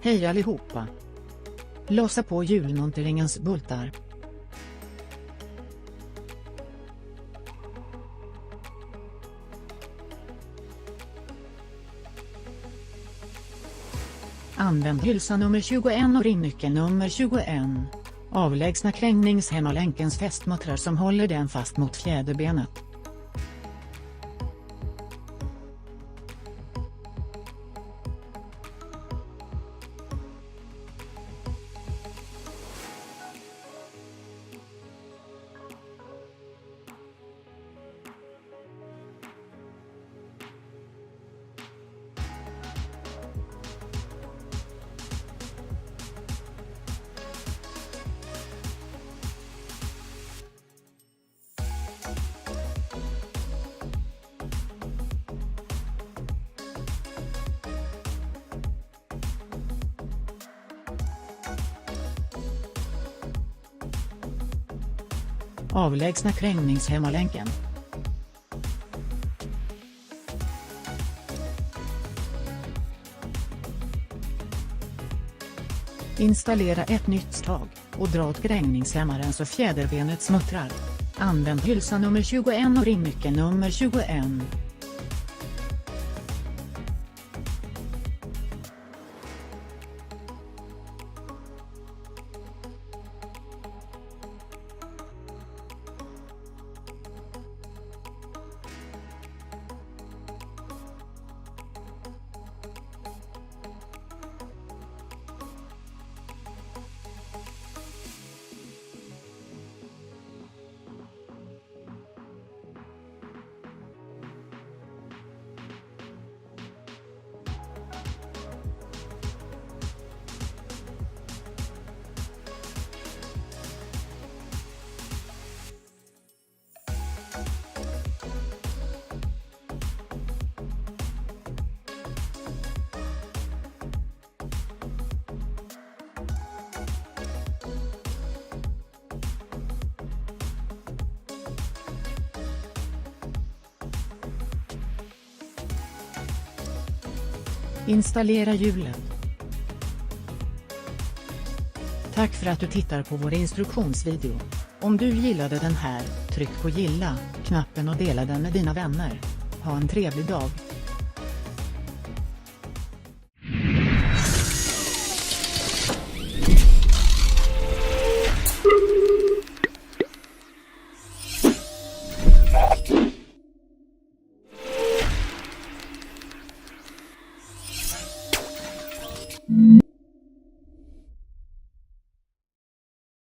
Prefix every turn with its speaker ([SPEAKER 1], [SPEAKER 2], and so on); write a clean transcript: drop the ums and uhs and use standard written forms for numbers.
[SPEAKER 1] Hej allihopa! Lossa på julmonteringens bultar. Använd hylsa nummer 21 och ringnyckel nummer 21. Avlägsna krängningshemmalänkens fästmuttrar som håller den fast mot fjäderbenet. Avlägsna krängningshemmalänken. Installera ett nytt stag och dra åt krängningshämmarens och fjäderbenets muttrar. Använd hylsa nummer 21 och ringnyckel nummer 21. Installera hjulet. Tack för att du tittar på vår instruktionsvideo. Om du gillade den här, tryck på gilla-knappen och dela den med dina vänner. Ha en trevlig dag.